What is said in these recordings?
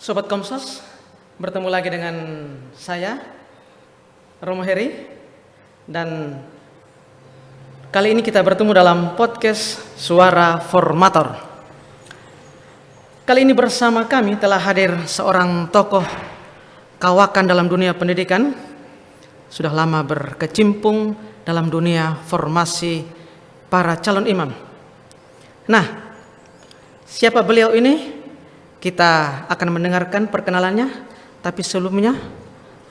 Sobat Komsos, bertemu lagi dengan saya, Romo Heri, dan kali ini kita bertemu dalam podcast Suara Formator. Kali ini bersama kami telah hadir seorang tokoh kawakan dalam dunia pendidikan, sudah lama berkecimpung dalam dunia formasi para calon imam. Nah, siapa beliau ini? Kita akan mendengarkan perkenalannya, tapi sebelumnya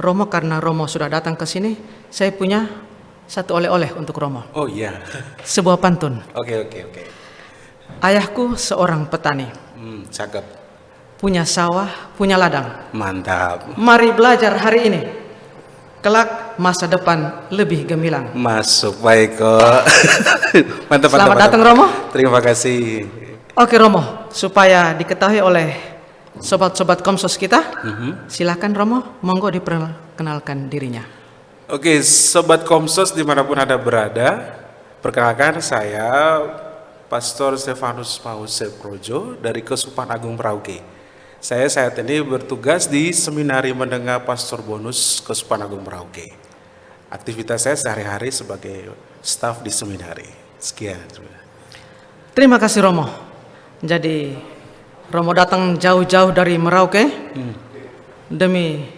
Romo, karena Romo sudah datang ke sini, saya punya satu oleh-oleh untuk Romo. Oh iya. Sebuah pantun. Oke. Ayahku seorang petani, Cakep. punya sawah, punya ladang. Mantap. Mari belajar hari ini, kelak masa depan lebih gemilang. Masuk baik kok. Mantap. Selamat datang, Romo. Terima kasih. Oke Romo, supaya diketahui oleh sobat-sobat Komsos kita, silakan Romo, monggo diperkenalkan dirinya. Oke, sobat Komsos dimanapun Anda berada, perkenalkan saya Pastor Stefanus Mause Projo dari Keuskupan Agung Merauke. Saya saat ini bertugas di Seminari Menengah Pastor Bonus Keuskupan Agung Merauke. Aktivitas saya sehari-hari sebagai staf di seminari. Sekian. Terima kasih Romo. Jadi Romo datang jauh-jauh dari Merauke demi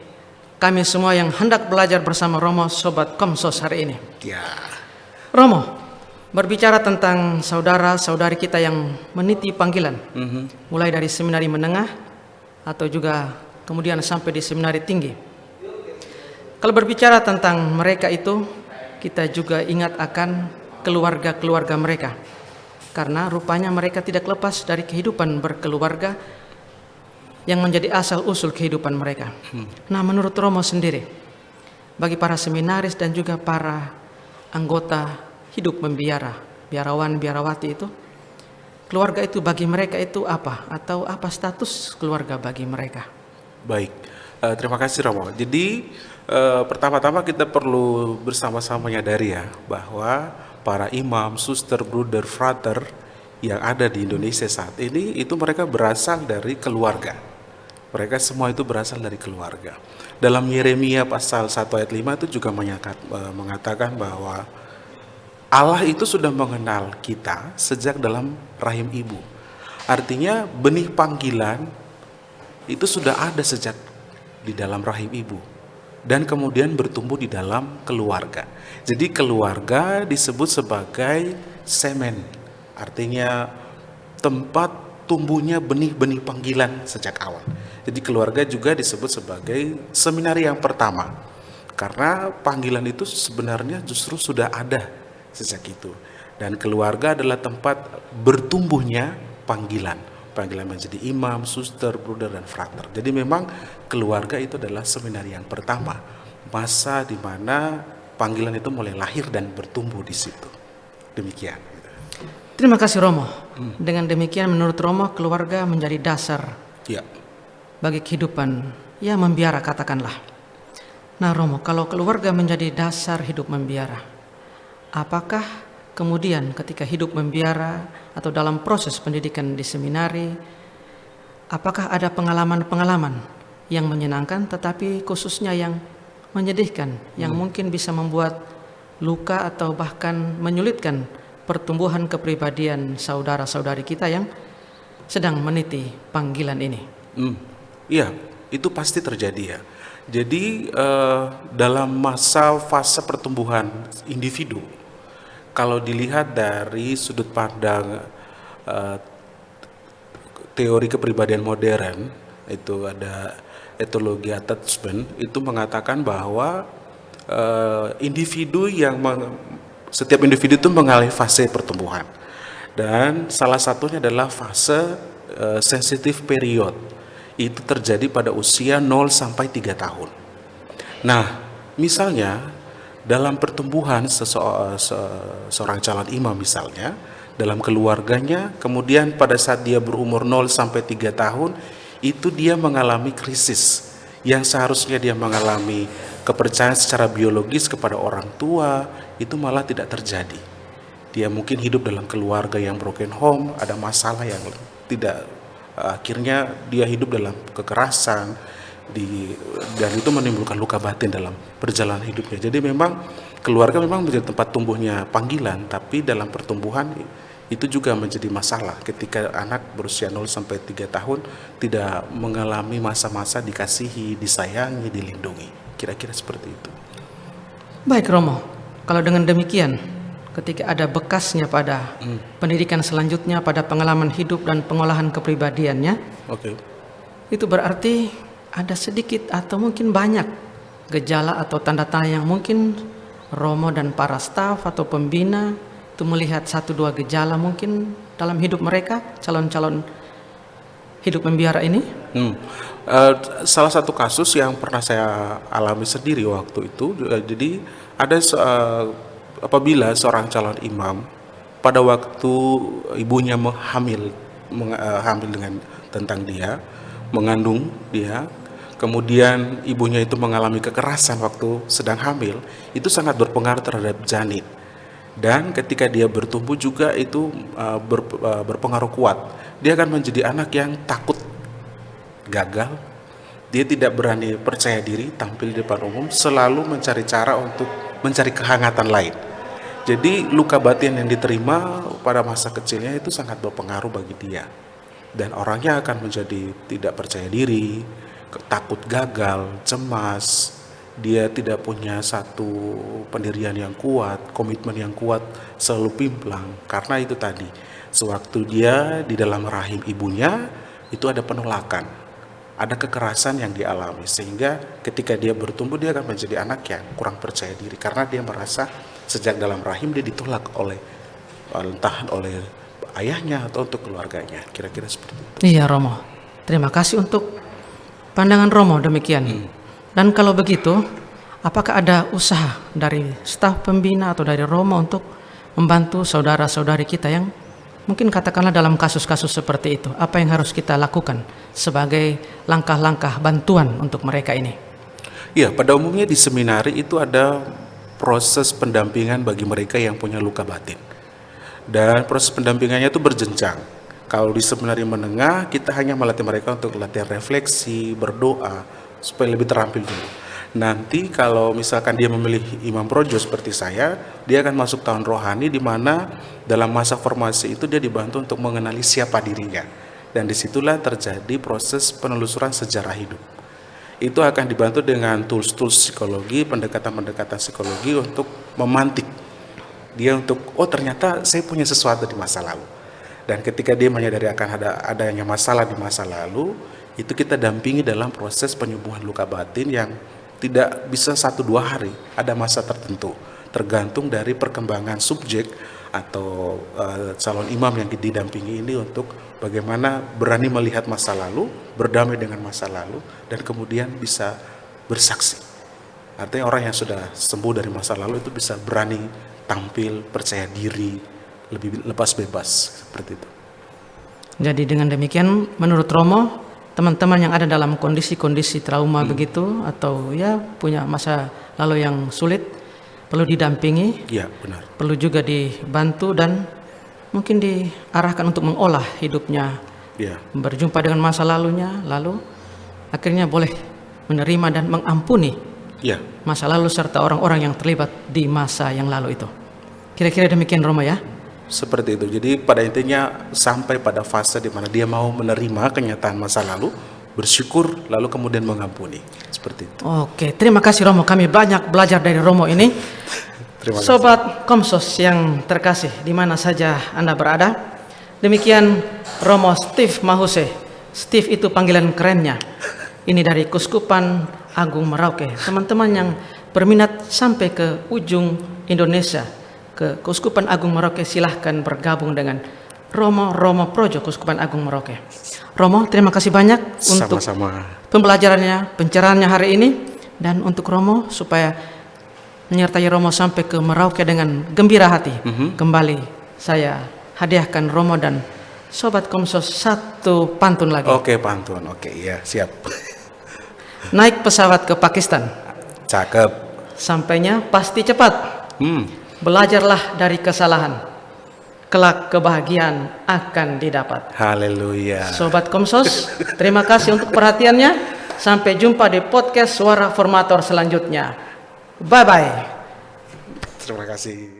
kami semua yang hendak belajar bersama Romo, sobat Komsos hari ini. Ya. Romo, berbicara tentang saudara-saudari kita yang meniti panggilan, mulai dari seminari menengah atau juga kemudian sampai di seminari tinggi. Kalau berbicara tentang mereka itu, kita juga ingat akan keluarga-keluarga mereka. Karena rupanya mereka tidak lepas dari kehidupan berkeluarga yang menjadi asal-usul kehidupan mereka. Nah, menurut Romo sendiri, bagi para seminaris dan juga para anggota hidup membiara, biarawan, biarawati itu, keluarga itu bagi mereka itu apa? Atau apa status keluarga bagi mereka? Baik, terima kasih Romo. Jadi pertama-tama kita perlu bersama-sama menyadari ya bahwa para imam, suster, bruder, frater yang ada di Indonesia saat ini itu mereka berasal dari keluarga. Mereka semua itu berasal dari keluarga. Dalam Yeremia pasal 1 ayat 5 itu juga mengatakan bahwa Allah itu sudah mengenal kita sejak dalam rahim ibu. Artinya benih panggilan itu sudah ada sejak di dalam rahim ibu dan kemudian bertumbuh di dalam keluarga. Jadi keluarga disebut sebagai semen, artinya tempat tumbuhnya benih-benih panggilan sejak awal. Jadi keluarga juga disebut sebagai seminari yang pertama, karena panggilan itu sebenarnya justru sudah ada sejak itu. Dan keluarga adalah tempat bertumbuhnya panggilan menjadi imam, suster, bruder, dan frater. Jadi memang keluarga itu adalah seminari yang pertama, masa di mana panggilan itu mulai lahir dan bertumbuh di situ. Demikian. Terima kasih Romo. Dengan demikian menurut Romo, keluarga menjadi dasar bagi kehidupan ya membiara, katakanlah. Nah Romo, kalau keluarga menjadi dasar hidup membiara, apakah kemudian ketika hidup membiara atau dalam proses pendidikan di seminari, apakah ada pengalaman-pengalaman yang menyenangkan tetapi khususnya yang menyedihkan, yang mungkin bisa membuat luka atau bahkan menyulitkan pertumbuhan kepribadian saudara-saudari kita yang sedang meniti panggilan ini? Iya, itu pasti terjadi ya. Jadi dalam fase pertumbuhan individu, kalau dilihat dari sudut pandang teori kepribadian modern, itu ada etologi attachment, itu mengatakan bahwa setiap individu itu mengalami fase pertumbuhan, dan salah satunya adalah fase sensitive period. Itu terjadi pada usia 0 sampai 3 tahun. Nah, misalnya dalam pertumbuhan seorang calon imam misalnya, dalam keluarganya, kemudian pada saat dia berumur 0 sampai 3 tahun, itu dia mengalami krisis yang seharusnya dia mengalami kepercayaan secara biologis kepada orang tua, itu malah tidak terjadi. Dia mungkin hidup dalam keluarga yang broken home, ada masalah yang tidak akhirnya dia hidup dalam kekerasan dan itu menimbulkan luka batin dalam perjalanan hidupnya. Jadi memang keluarga memang menjadi tempat tumbuhnya panggilan, tapi dalam pertumbuhan itu juga menjadi masalah ketika anak berusia 0 sampai 3 tahun tidak mengalami masa-masa dikasihi, disayangi, dilindungi. Kira-kira seperti itu. Baik Romo, kalau dengan demikian ketika ada bekasnya pada pendidikan selanjutnya, pada pengalaman hidup dan pengolahan kepribadiannya, itu berarti ada sedikit atau mungkin banyak gejala atau tanda-tanda yang mungkin Romo dan para staf atau pembina itu melihat 1-2 gejala mungkin dalam hidup mereka, calon-calon hidup membiara ini. Salah satu kasus yang pernah saya alami sendiri waktu itu, jadi ada apabila seorang calon imam pada waktu ibunya hamil dengan tentang dia, mengandung dia, kemudian ibunya itu mengalami kekerasan waktu sedang hamil, itu sangat berpengaruh terhadap janin. Dan ketika dia bertumbuh juga itu berpengaruh kuat. Dia akan menjadi anak yang takut gagal, dia tidak berani percaya diri tampil di depan umum, selalu mencari cara untuk mencari kehangatan lain. Jadi luka batin yang diterima pada masa kecilnya itu sangat berpengaruh bagi dia. Dan orangnya akan menjadi tidak percaya diri, takut gagal, cemas. Dia tidak punya satu pendirian yang kuat, komitmen yang kuat, selalu pimplang. Karena itu tadi, sewaktu dia di dalam rahim ibunya, itu ada penolakan, ada kekerasan yang dialami. Sehingga ketika dia bertumbuh, dia akan menjadi anak yang kurang percaya diri. Karena dia merasa sejak dalam rahim dia ditolak entah oleh ayahnya atau untuk keluarganya. Kira-kira seperti itu. Iya Romo, terima kasih untuk pandangan Romo demikian. Dan kalau begitu, apakah ada usaha dari staf pembina atau dari Romo untuk membantu saudara-saudari kita yang mungkin katakanlah dalam kasus-kasus seperti itu? Apa yang harus kita lakukan sebagai langkah-langkah bantuan untuk mereka ini? Ya, pada umumnya di seminari itu ada proses pendampingan bagi mereka yang punya luka batin. Dan proses pendampingannya itu berjenjang. Kalau di seminari menengah, kita hanya melatih mereka untuk latihan refleksi, berdoa, supaya lebih terampil dulu. Nanti kalau misalkan dia memilih imam projo seperti saya, dia akan masuk tahun rohani di mana dalam masa formasi itu dia dibantu untuk mengenali siapa dirinya. Dan disitulah terjadi proses penelusuran sejarah hidup. Itu akan dibantu dengan tools-tools psikologi, pendekatan-pendekatan psikologi untuk memantik dia untuk, oh ternyata saya punya sesuatu di masa lalu. Dan ketika dia menyadari akan adanya masalah di masa lalu, itu kita dampingi dalam proses penyembuhan luka batin yang tidak bisa 1-2 hari, ada masa tertentu, tergantung dari perkembangan subjek atau calon imam yang didampingi ini untuk bagaimana berani melihat masa lalu, berdamai dengan masa lalu, dan kemudian bisa bersaksi. Artinya orang yang sudah sembuh dari masa lalu itu bisa berani tampil, percaya diri, lebih lepas bebas, seperti itu. Jadi dengan demikian menurut Romo, teman-teman yang ada dalam kondisi-kondisi trauma begitu atau ya punya masa lalu yang sulit perlu didampingi, ya benar. Perlu juga dibantu dan mungkin diarahkan untuk mengolah hidupnya, ya. Berjumpa dengan masa lalunya, lalu akhirnya boleh menerima dan mengampuni ya. masa lalu serta orang-orang yang terlibat di masa yang lalu itu. Kira-kira demikian Romo ya. Seperti itu. Jadi pada intinya sampai pada fase di mana dia mau menerima kenyataan masa lalu, bersyukur, lalu kemudian mengampuni. Seperti itu. Oke, terima kasih Romo. Kami banyak belajar dari Romo ini. Terima kasih. Sobat Komsos yang terkasih, di mana saja Anda berada. Demikian Romo Steve Mahuse. Steve itu panggilan kerennya. Ini dari Kuskupan Agung Merauke. Teman-teman yang berminat sampai ke ujung Indonesia, ke Kuskupan Agung Merauke, silahkan bergabung dengan Romo Projo Kuskupan Agung Merauke. Romo, terima kasih banyak untuk pembelajarannya, pencerahannya hari ini, dan untuk Romo supaya menyertai Romo sampai ke Merauke dengan gembira hati. Kembali saya hadiahkan Romo dan Sobat Komsos satu pantun lagi. Oke, pantun. Oke, ya, siap. Naik pesawat ke Pakistan. Cakep. Sampainya pasti cepat. Belajarlah dari kesalahan. kelak kebahagiaan akan didapat. Haleluya. Sobat Komsos, terima kasih untuk perhatiannya. Sampai jumpa di podcast Suara Formator selanjutnya. Bye-bye. Terima kasih.